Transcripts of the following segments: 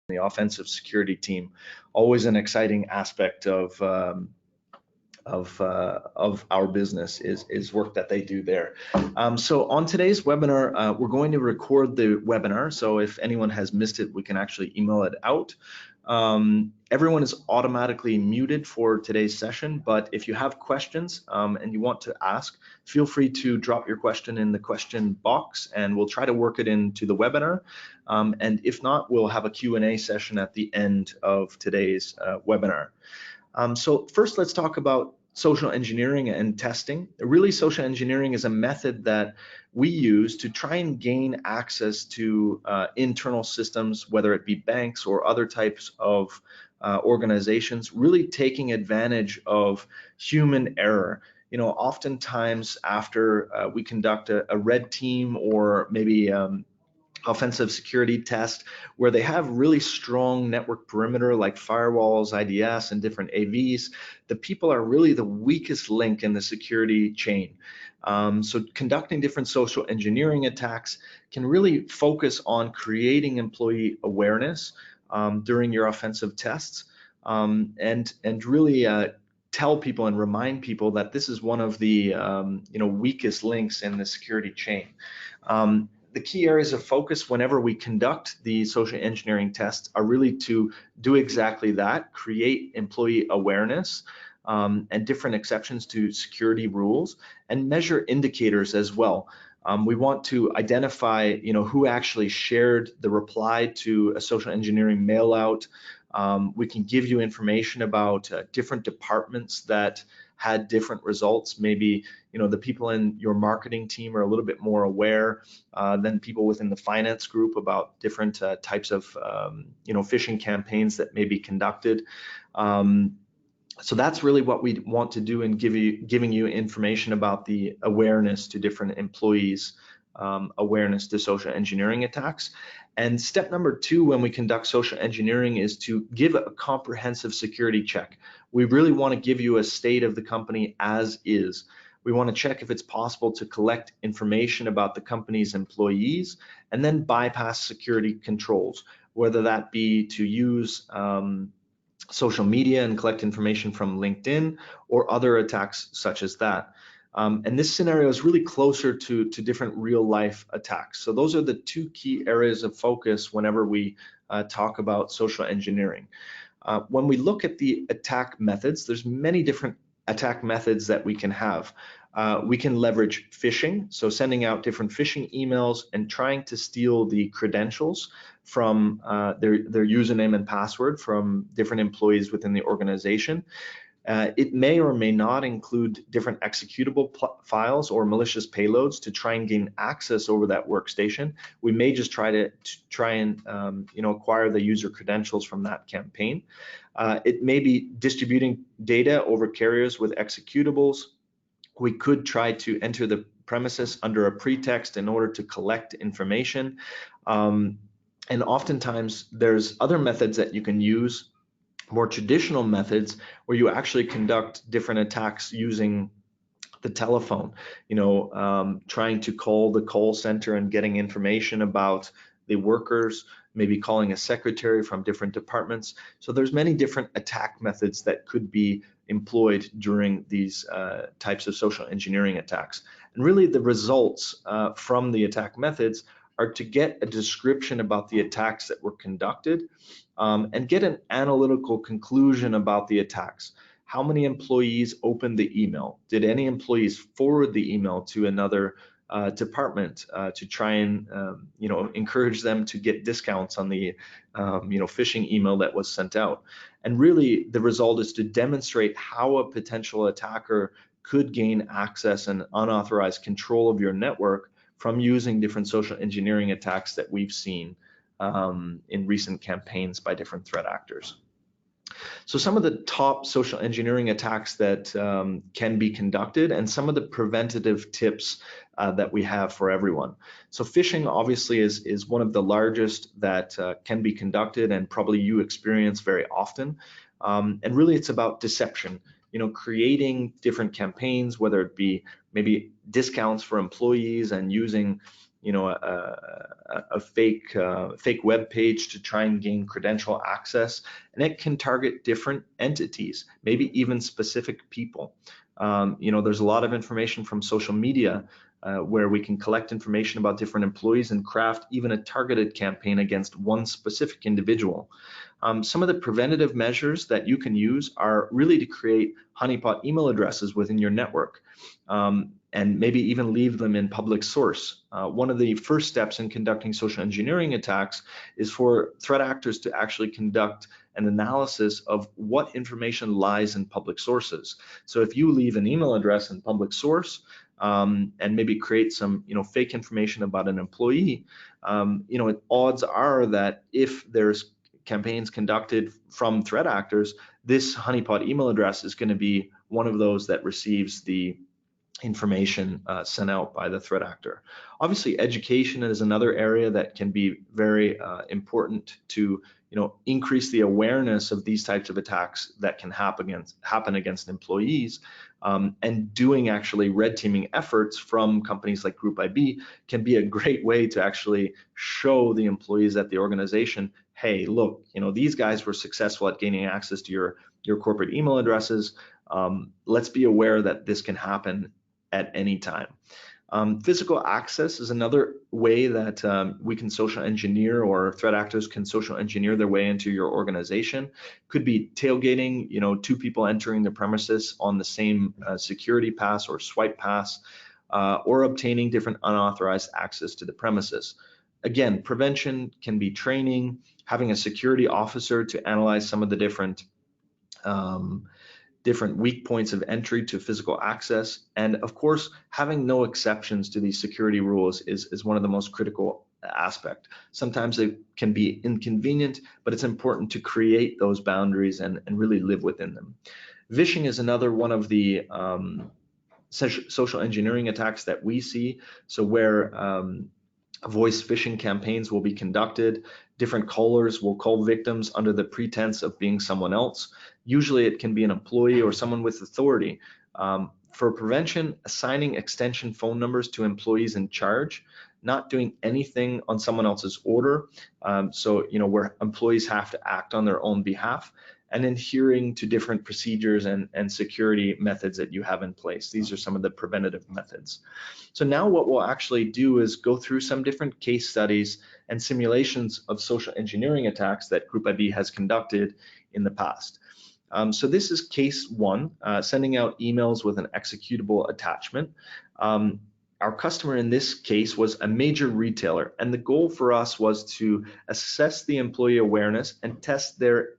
the offensive security team. Always an exciting aspect of our business is work that they do there. So on today's webinar, we're going to record the webinar. So if anyone has missed it, we can actually email it out. Everyone is automatically muted for today's session, but if you have questions and you want to ask, feel free to drop your question in the question box and we'll try to work it into the webinar. And if not, we'll have a Q&A session at the end of today's webinar. So first, let's talk about social engineering and testing. Really, social engineering is a method that we use to try and gain access to internal systems, whether it be banks or other types of organizations, really taking advantage of human error. You know, oftentimes after we conduct a red team or maybe offensive security test where they have really strong network perimeter like firewalls, IDS, and different AVs, the people are really the weakest link in the security chain. So conducting different social engineering attacks can really focus on creating employee awareness during your offensive tests and really tell people and remind people that this is one of the weakest links in the security chain. The key areas of focus whenever we conduct the social engineering tests are really to do exactly that, create employee awareness and different exceptions to security rules, and measure indicators as well. We want to identify, who actually shared the reply to a social engineering mail out. We can give you information about different departments that had different results. Maybe the people in your marketing team are a little bit more aware than people within the finance group about different types of phishing campaigns that may be conducted. So that's really what we want to do in giving you information about the awareness to different employees, awareness to social engineering attacks. And step number 2 when we conduct social engineering is to give a comprehensive security check. We really want to give you a state of the company as is. We want to check if it's possible to collect information about the company's employees and then bypass security controls, whether that be to use social media and collect information from LinkedIn or other attacks such as that. And this scenario is really closer to different real life attacks. So those are the 2 key areas of focus whenever we talk about social engineering. When we look at the attack methods, there's many different attack methods that we can have. We can leverage phishing, so sending out different phishing emails and trying to steal the credentials from their username and password from different employees within the organization. It may or may not include different executable files or malicious payloads to try and gain access over that workstation. We may just try and acquire the user credentials from that campaign. It may be distributing data over carriers with executables. We could try to enter the premises under a pretext in order to collect information. And oftentimes there's other methods that you can use, more traditional methods where you actually conduct different attacks using the telephone, trying to call the call center and getting information about the workers, maybe calling a secretary from different departments. So there's many different attack methods that could be employed during these types of social engineering attacks. And really the results from the attack methods are to get a description about the attacks that were conducted and get an analytical conclusion about the attacks. How many employees opened the email? Did any employees forward the email to another department to try and encourage them to get discounts on the phishing email that was sent out? And really the result is to demonstrate how a potential attacker could gain access and unauthorized control of your network from using different social engineering attacks that we've seen in recent campaigns by different threat actors. So some of the top social engineering attacks that can be conducted and some of the preventative tips that we have for everyone. So phishing obviously is one of the largest that can be conducted and probably you experience very often. And really it's about deception, creating different campaigns, whether it be maybe discounts for employees and using a fake web page to try and gain credential access, and it can target different entities, maybe even specific people. There's a lot of information from social media where we can collect information about different employees and craft even a targeted campaign against one specific individual. Some of the preventative measures that you can use are really to create honeypot email addresses within your network, and maybe even leave them in public source. One of the first steps in conducting social engineering attacks is for threat actors to actually conduct an analysis of what information lies in public sources. So if you leave an email address in public source, and maybe create some fake information about an employee, odds are that if there's campaigns conducted from threat actors, this honeypot email address is going to be one of those that receives the information sent out by the threat actor. Obviously, education is another area that can be very important to increase the awareness of these types of attacks that can happen against employees, and doing actually red teaming efforts from companies like Group IB can be a great way to actually show the employees at the organization, hey, look, these guys were successful at gaining access to your corporate email addresses. Let's be aware that this can happen at any time. Physical access is another way that we can social engineer, or threat actors can social engineer their way into your organization. Could be tailgating, two people entering the premises on the same security pass or swipe pass, or obtaining different unauthorized access to the premises. Again, prevention can be training, having a security officer to analyze some of the different weak points of entry to physical access, and of course having no exceptions to these security rules is one of the most critical aspects. Sometimes it can be inconvenient, but it's important to create those boundaries and really live within them. Phishing is another one of the social engineering attacks that we see, so where voice phishing campaigns will be conducted. Different callers will call victims under the pretense of being someone else. Usually it can be an employee or someone with authority. For prevention, assigning extension phone numbers to employees in charge, not doing anything on someone else's order, where employees have to act on their own behalf, and adhering to different procedures and security methods that you have in place. These are some of the preventative methods. So now what we'll actually do is go through some different case studies and simulations of social engineering attacks that Group IB has conducted in the past. So this is case one, sending out emails with an executable attachment. Our customer in this case was a major retailer, and the goal for us was to assess the employee awareness and test their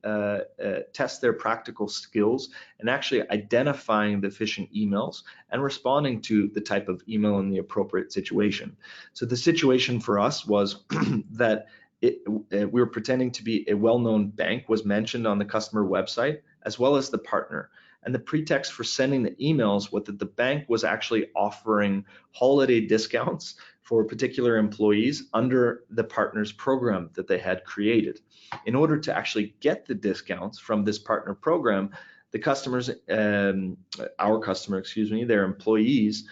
practical skills and actually identifying the phishing emails and responding to the type of email in the appropriate situation. So the situation for us was that we were pretending to be a well-known bank was mentioned on the customer website, as well as the partner. And the pretext for sending the emails was that the bank was actually offering holiday discounts for particular employees under the partner's program that they had created. In order to actually get the discounts from this partner program, the customers, our customer, their employees,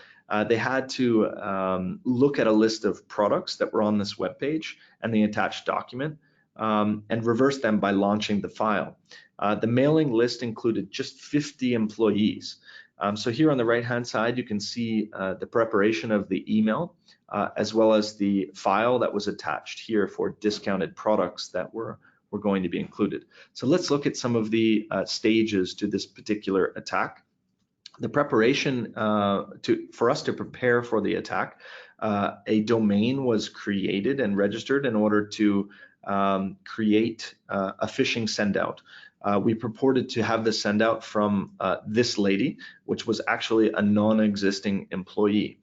they had to look at a list of products that were on this webpage and the attached document, and reverse them by launching the file. The mailing list included just 50 employees. So here on the right-hand side, you can see the preparation of the email, as well as the file that was attached here for discounted products that were going to be included. So let's look at some of the stages to this particular attack. The preparation for us to prepare for the attack, a domain was created and registered in order to create a phishing sendout. We purported to have the sendout from this lady, which was actually a non-existing employee.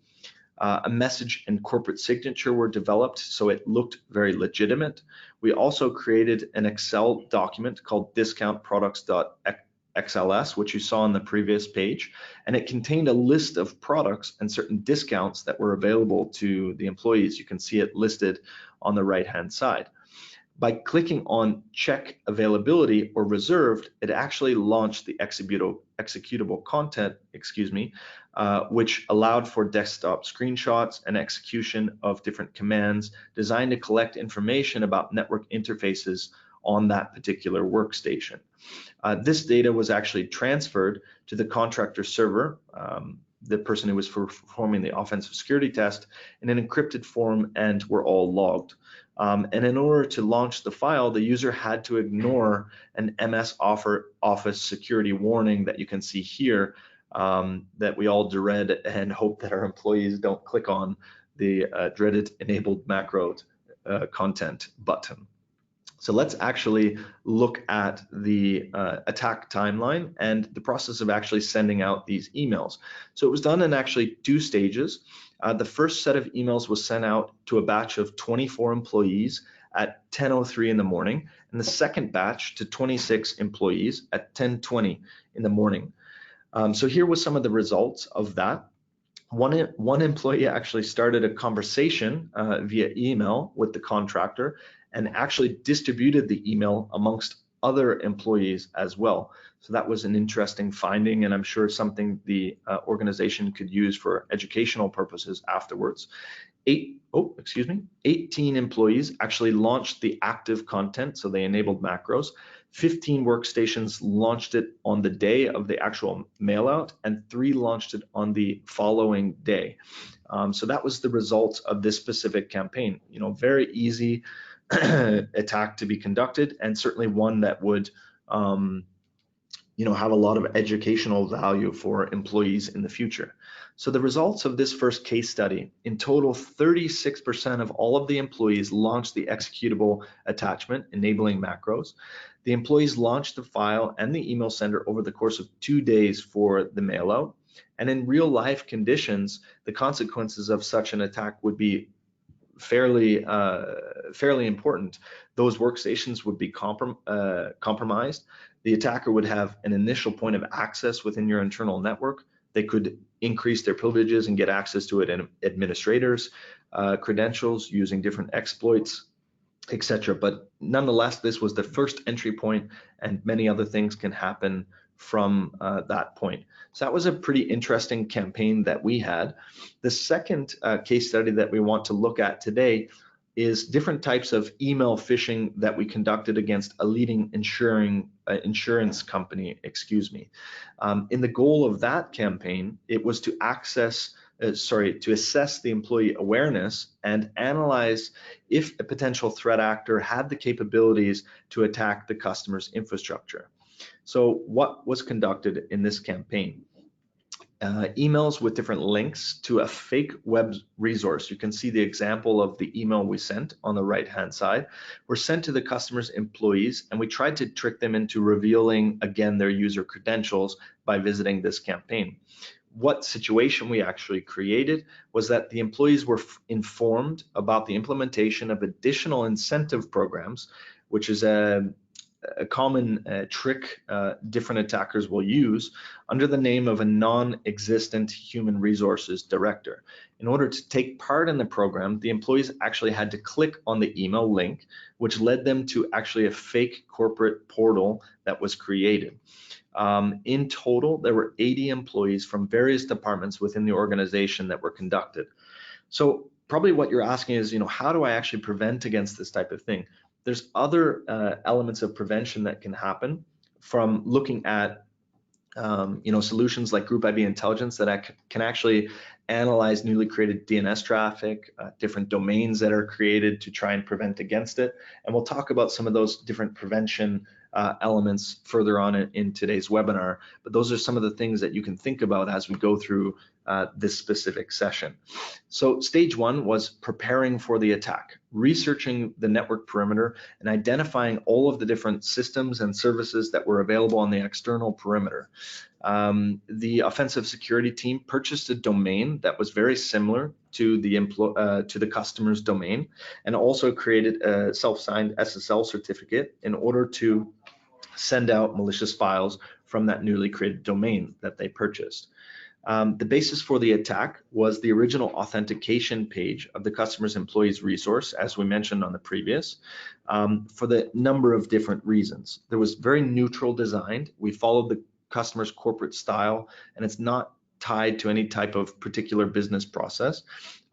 A message and corporate signature were developed, so it looked very legitimate. We also created an Excel document called discountproducts.xls, which you saw on the previous page, and it contained a list of products and certain discounts that were available to the employees. You can see it listed on the right-hand side. By clicking on check availability or reserved, it actually launched the executable content, which allowed for desktop screenshots and execution of different commands designed to collect information about network interfaces on that particular workstation. This data was actually transferred to the contractor server, the person who was performing the offensive security test, in an encrypted form, and were all logged. And in order to launch the file, the user had to ignore an MS Office security warning that you can see here, that we all dread and hope that our employees don't click on the dreaded enabled macro content button. So let's actually look at the attack timeline and the process of actually sending out these emails. So it was done in actually 2 stages. The first set of emails was sent out to a batch of 24 employees at 10:03 in the morning, and the second batch to 26 employees at 10:20 in the morning. So here was some of the results of that. One employee actually started a conversation via email with the contractor and actually distributed the email amongst other employees as well. So that was an interesting finding, and I'm sure something the organization could use for educational purposes afterwards. 18 employees actually launched the active content, so they enabled macros. 15 workstations launched it on the day of the actual mail out, and 3 launched it on the following day. So that was the results of this specific campaign. Very easy attack to be conducted, and certainly one that would have a lot of educational value for employees in the future. So the results of this first case study: in total, 36% of all of the employees launched the executable attachment, enabling macros. The employees launched the file and the email sender over the course of 2 days for the mail out. And in real life conditions, the consequences of such an attack would be fairly important. Those workstations would be compromised. The attacker would have an initial point of access within your internal network. They could increase their privileges and get access to it in administrators' credentials using different exploits, etc. But nonetheless, this was the first entry point, and many other things can happen from that point. So that was a pretty interesting campaign that we had. The second case study that we want to look at today is different types of email phishing that we conducted against a leading insurance company, In the goal of that campaign, it was to assess the employee awareness and analyze if a potential threat actor had the capabilities to attack the customer's infrastructure. So what was conducted in this campaign? Emails with different links to a fake web resource. You can see the example of the email we sent on the right-hand side. Were sent to the customer's employees, and we tried to trick them into revealing again their user credentials by visiting this campaign. What situation we actually created was that the employees were informed about the implementation of additional incentive programs, which is a common trick different attackers will use under the name of a non-existent human resources director. In order to take part in the program, the employees actually had to click on the email link, which led them to actually a fake corporate portal that was created. In total, there were 80 employees from various departments within the organization that were conducted. So probably what you're asking is, how do I actually prevent against this type of thing? There's other elements of prevention that can happen, from looking at solutions like Group IB Intelligence that can actually analyze newly created DNS traffic, different domains that are created to try and prevent against it. And we'll talk about some of those different prevention elements further on in today's webinar. But those are some of the things that you can think about as we go through this specific session. So stage 1 was preparing for the attack, researching the network perimeter and identifying all of the different systems and services that were available on the external perimeter. The offensive security team purchased a domain that was very similar to the customer's domain, and also created a self-signed SSL certificate in order to send out malicious files from that newly created domain that they purchased. The basis for the attack was the original authentication page of the customer's employees resource, as we mentioned on the previous, for the number of different reasons. There was very neutral design. We followed the customer's corporate style, and it's not tied to any type of particular business process.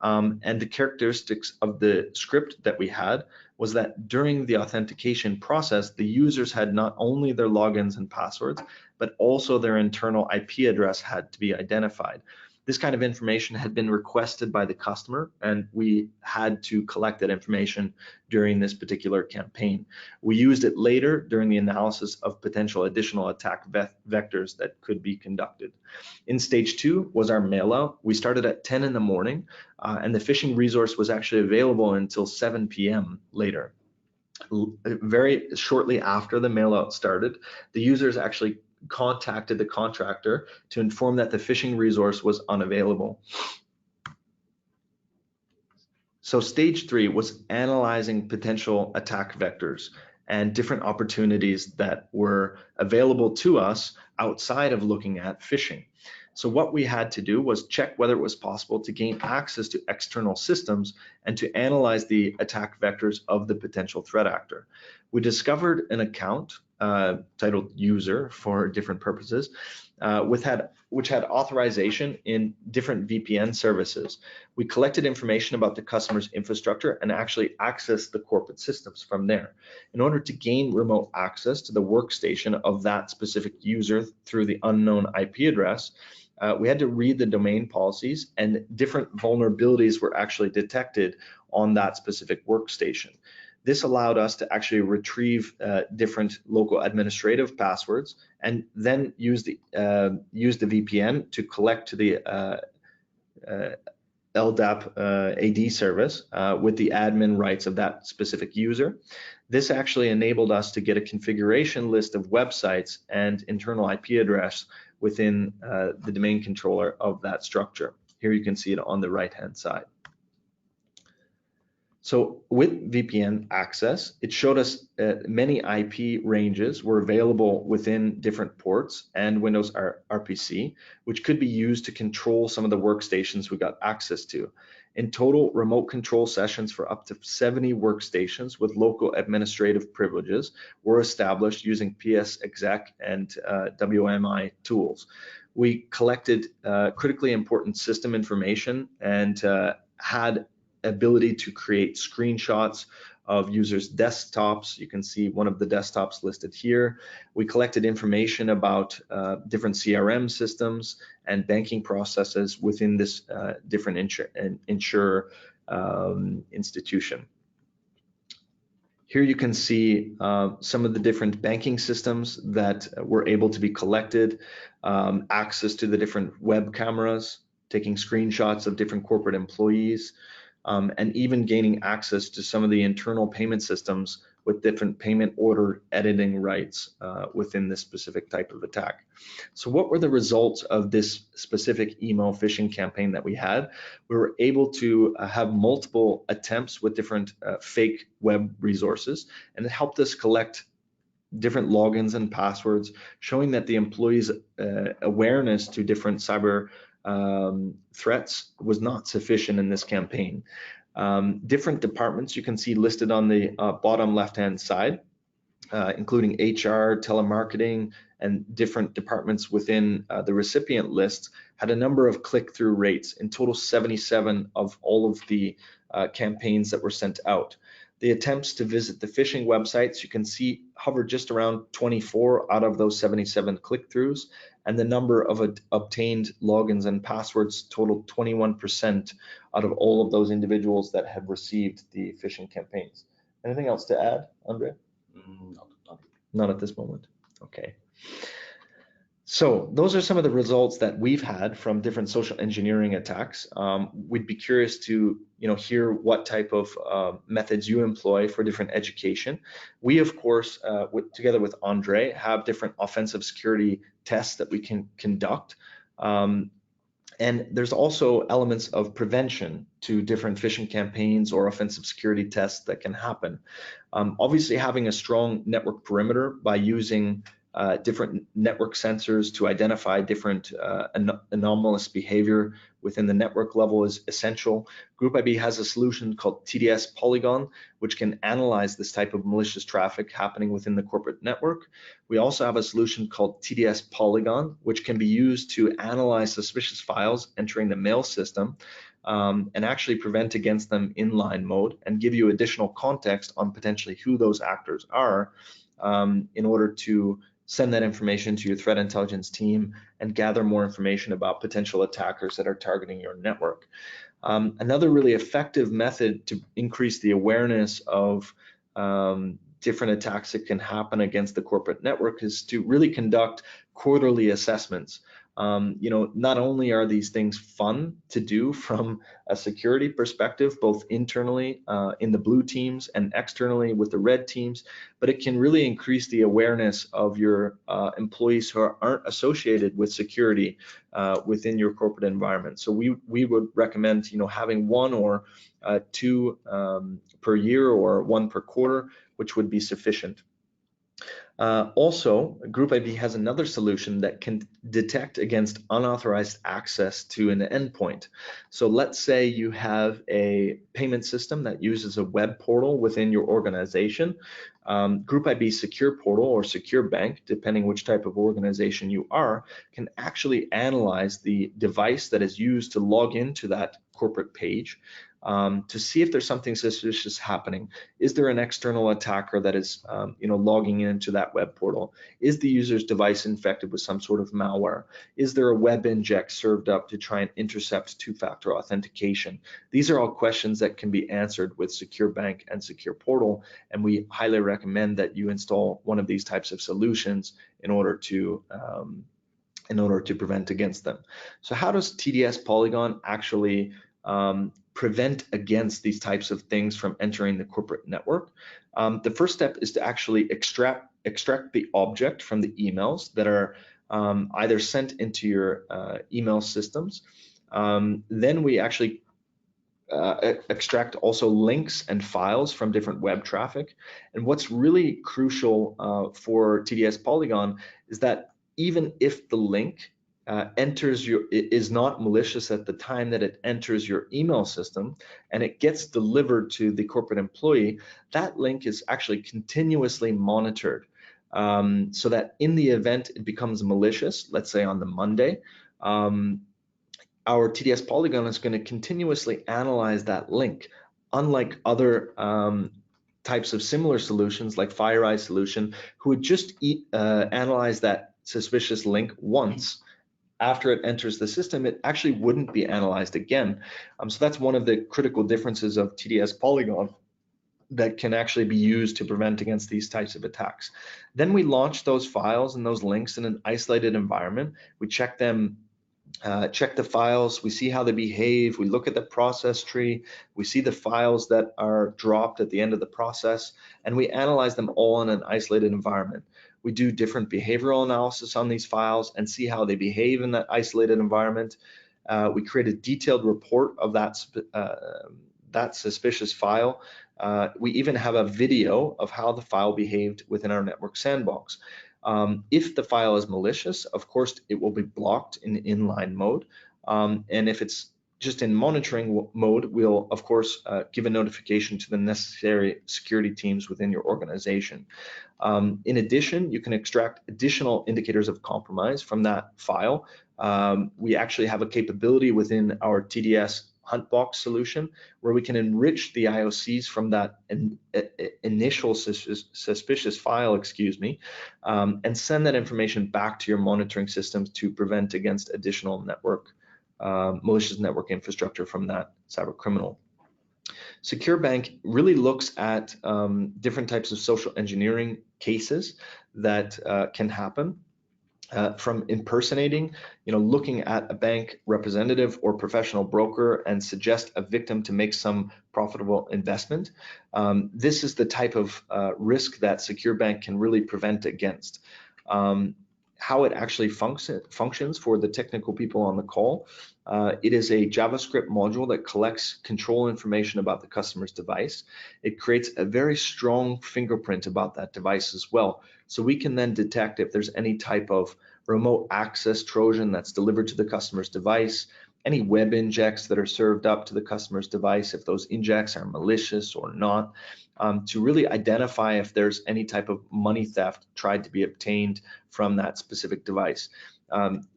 And the characteristics of the script that we had was that during the authentication process, the users had not only their logins and passwords, but also their internal IP address had to be identified. This kind of information had been requested by the customer, and we had to collect that information during this particular campaign. We used it later during the analysis of potential additional attack vectors that could be conducted. In stage 2 was our mail out. We started at 10 in the morning, and the phishing resource was actually available until 7 p.m. later. Very shortly after the mail out started, the users actually contacted the contractor to inform that the phishing resource was unavailable. So stage 3 was analyzing potential attack vectors and different opportunities that were available to us outside of looking at phishing. So what we had to do was check whether it was possible to gain access to external systems and to analyze the attack vectors of the potential threat actor. We discovered an account titled user for different purposes, which had authorization in different VPN services. We collected information about the customer's infrastructure and actually accessed the corporate systems from there. In order to gain remote access to the workstation of that specific user through the unknown IP address, we had to read the domain policies, and different vulnerabilities were actually detected on that specific workstation. This allowed us to actually retrieve different local administrative passwords and then use the VPN to collect to the LDAP AD service with the admin rights of that specific user. This actually enabled us to get a configuration list of websites and internal IP address within the domain controller of that structure. Here you can see it on the right-hand side. So with VPN access, it showed us many IP ranges were available within different ports and Windows RPC, which could be used to control some of the workstations we got access to. In total, remote control sessions for up to 70 workstations with local administrative privileges were established using PSExec and WMI tools. We collected critically important system information and had ability to create screenshots of users' desktops. You can see one of the desktops listed here. We collected information about different CRM systems and banking processes within this different insurer institution. Here you can see some of the different banking systems that were able to be collected, access to the different web cameras, taking screenshots of different corporate employees, and even gaining access to some of the internal payment systems with different payment order editing rights within this specific type of attack. So what were the results of this specific email phishing campaign that we had? We were able to have multiple attempts with different fake web resources, and it helped us collect different logins and passwords, showing that the employees' awareness to different cyber threats was not sufficient in this campaign. Different departments you can see listed on the bottom left-hand side, including HR, telemarketing, and different departments within the recipient list had a number of click-through rates. In total, 77 of all of the campaigns that were sent out. The attempts to visit the phishing websites, you can see, hover just around 24 out of those 77 click-throughs, and the number of obtained logins and passwords totaled 21% out of all of those individuals that have received the phishing campaigns. Anything else to add, Andre? Not at this moment. Okay. So those are some of the results that we've had from different social engineering attacks. We'd be curious to hear what type of methods you employ for different education. We, of course, together with Andre, have different offensive security tests that we can conduct. And there's also elements of prevention to different phishing campaigns or offensive security tests that can happen. Obviously, having a strong network perimeter by using different network sensors to identify different anomalous behavior within the network level is essential. Group IB has a solution called TDS Polygon, which can analyze this type of malicious traffic happening within the corporate network. We also have a solution called TDS Polygon, which can be used to analyze suspicious files entering the mail system and actually prevent against them in line mode and give you additional context on potentially who those actors are in order to send that information to your threat intelligence team and gather more information about potential attackers that are targeting your network. Another really effective method to increase the awareness of different attacks that can happen against the corporate network is to really conduct quarterly assessments. Not only are these things fun to do from a security perspective, both internally in the blue teams and externally with the red teams, but it can really increase the awareness of your employees who aren't associated with security within your corporate environment. So we would recommend, having one or two per year or one per quarter, which would be sufficient. Also, Group IB has another solution that can detect against unauthorized access to an endpoint. So let's say you have a payment system that uses a web portal within your organization. Group IB Secure Portal or Secure Bank, depending which type of organization you are, can actually analyze the device that is used to log into that corporate page to see if there's something suspicious happening. Is there an external attacker that is logging into that web portal? Is the user's device infected with some sort of malware? Is there a web inject served up to try and intercept two-factor authentication? These are all questions that can be answered with Secure Bank and Secure Portal, and we highly recommend that you install one of these types of solutions in order to prevent against them. So how does TDS Polygon actually prevent against these types of things from entering the corporate network? The first step is to actually extract the object from the emails that are either sent into your email systems. Then we actually extract also links and files from different web traffic. And what's really crucial for TDS Polygon is that even if the link is not malicious at the time that it enters your email system and it gets delivered to the corporate employee, that link is actually continuously monitored so that in the event it becomes malicious, let's say on the Monday, our TDS Polygon is going to continuously analyze that link. Unlike other types of similar solutions like FireEye solution, who would just analyze that suspicious link once. After it enters the system, it actually wouldn't be analyzed again. So that's one of the critical differences of TDS Polygon that can actually be used to prevent against these types of attacks. Then we launch those files and those links in an isolated environment. We check them, check the files, we see how they behave, we look at the process tree, we see the files that are dropped at the end of the process, and we analyze them all in an isolated environment. We do different behavioral analysis on these files and see how they behave in that isolated environment. We create a detailed report of that suspicious file. We even have a video of how the file behaved within our network sandbox. If the file is malicious, of course, it will be blocked in inline mode. And if it's just in monitoring mode, we'll, of course, give a notification to the necessary security teams within your organization. In addition, you can extract additional indicators of compromise from that file. We actually have a capability within our TDS Huntbox solution where we can enrich the IOCs from that initial suspicious file, and send that information back to your monitoring systems to prevent against additional malicious network infrastructure from that cyber criminal. Secure Bank really looks at different types of social engineering cases that can happen. From impersonating, looking at a bank representative or professional broker and suggest a victim to make some profitable investment. This is the type of risk that Secure Bank can really prevent against. how it actually functions for the technical people on the call. It is a JavaScript module that collects control information about the customer's device. It creates a very strong fingerprint about that device as well. So we can then detect if there's any type of remote access Trojan that's delivered to the customer's device, any web injects that are served up to the customer's device, if those injects are malicious or not, to really identify if there's any type of money theft tried to be obtained from that specific device.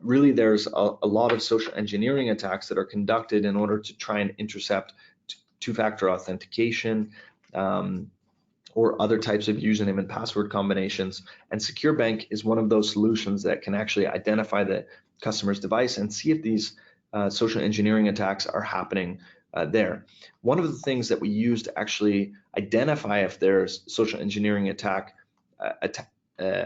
Really, there's a lot of social engineering attacks that are conducted in order to try and intercept two-factor authentication, or other types of username and password combinations. And Secure Bank is one of those solutions that can actually identify the customer's device and see if these social engineering attacks are happening there. One of the things that we use to actually identify if there's social engineering attack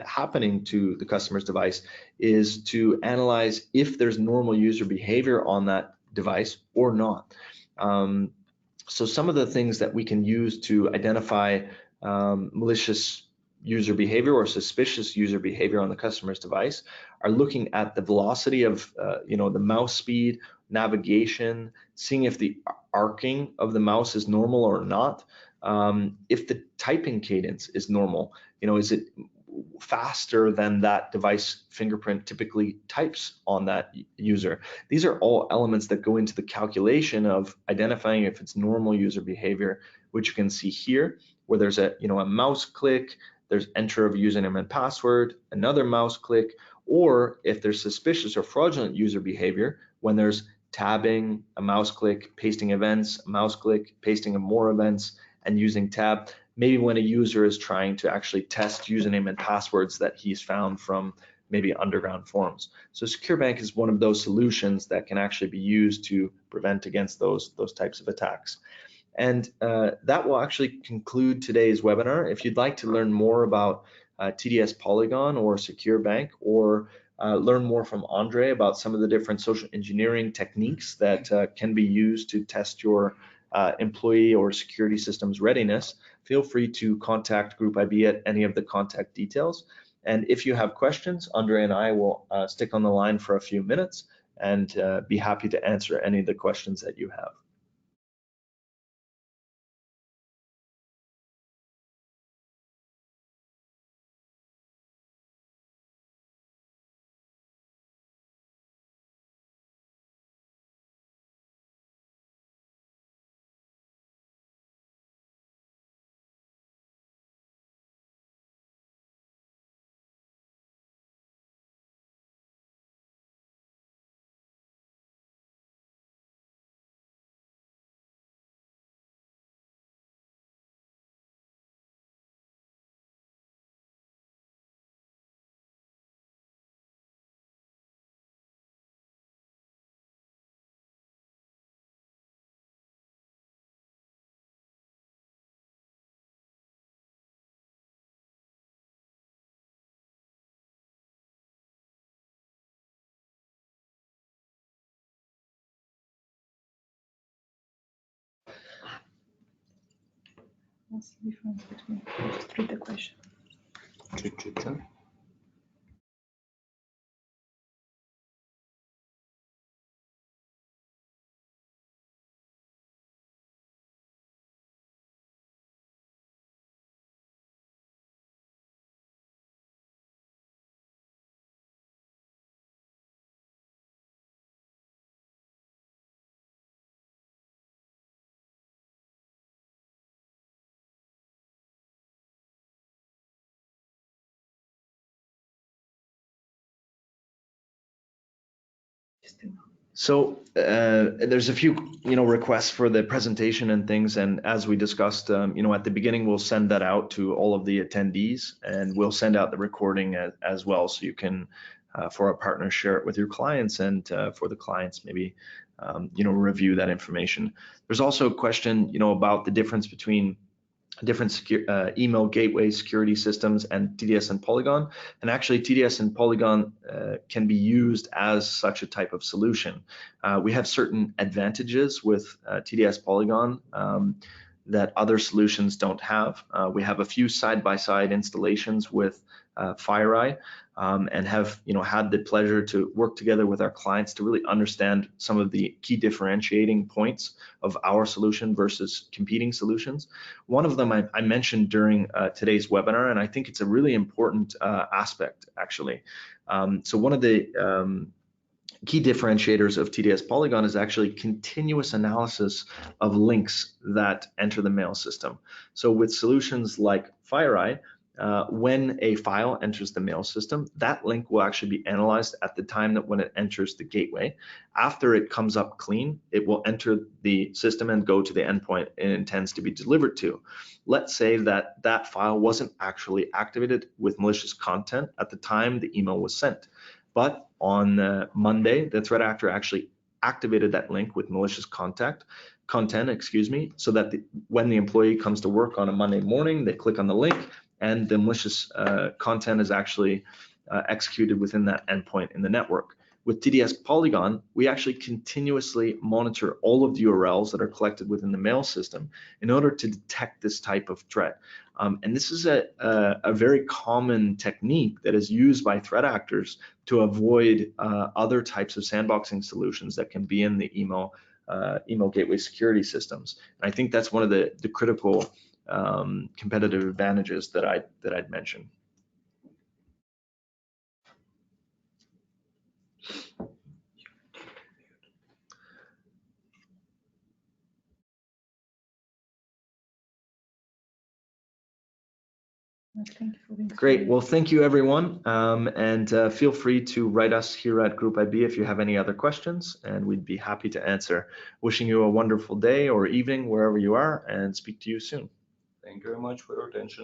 happening to the customer's device is to analyze if there's normal user behavior on that device or not. So some of the things that we can use to identify malicious user behavior or suspicious user behavior on the customer's device are looking at the velocity of the mouse speed, navigation, seeing if the arcing of the mouse is normal or not, if the typing cadence is normal, is it faster than that device fingerprint typically types on that user. These are all elements that go into the calculation of identifying if it's normal user behavior, which you can see here, where there's a mouse click, there's enter of username and password, another mouse click, or if there's suspicious or fraudulent user behavior, when there's tabbing, a mouse click, pasting events, a mouse click, pasting of more events, and using tab. Maybe when a user is trying to actually test username and passwords that he's found from maybe underground forums. So Secure Bank is one of those solutions that can actually be used to prevent against those types of attacks. And that will actually conclude today's webinar. If you'd like to learn more about TDS Polygon or Secure Bank, or learn more from Andre about some of the different social engineering techniques that can be used to test your employee or security systems readiness, feel free to contact Group IB at any of the contact details. And if you have questions, Andre and I will stick on the line for a few minutes and be happy to answer any of the questions that you have. What's the difference between read the question? So there's a few, requests for the presentation and things, and as we discussed, at the beginning, we'll send that out to all of the attendees, and we'll send out the recording as well, so you can, for our partners, share it with your clients, and for the clients, maybe, review that information. There's also a question, about the difference between different email gateway security systems and TDS and Polygon. And actually TDS and Polygon can be used as such a type of solution. We have certain advantages with TDS Polygon. that other solutions don't have. We have a few side-by-side installations with FireEye, and have had the pleasure to work together with our clients to really understand some of the key differentiating points of our solution versus competing solutions. One of them I mentioned during today's webinar, and I think it's a really important aspect actually. So one of the key differentiators of TDS Polygon is actually continuous analysis of links that enter the mail system. So with solutions like FireEye, when a file enters the mail system, that link will actually be analyzed at the time that when it enters the gateway. After it comes up clean, it will enter the system and go to the endpoint it intends to be delivered to. Let's say that that file wasn't actually activated with malicious content at the time the email was sent. But on Monday, the threat actor actually activated that link with malicious content, so that when the employee comes to work on a Monday morning, they click on the link and the malicious content is actually executed within that endpoint in the network. With TDS Polygon, we actually continuously monitor all of the URLs that are collected within the mail system in order to detect this type of threat. And this is a very common technique that is used by threat actors to avoid other types of sandboxing solutions that can be in the email gateway security systems. And I think that's one of the critical competitive advantages that I'd mention. Thank you for being Great. Well, thank you, everyone. And feel free to write us here at Group IB if you have any other questions, and we'd be happy to answer. Wishing you a wonderful day or evening wherever you are, and speak to you soon. Thank you very much for your attention.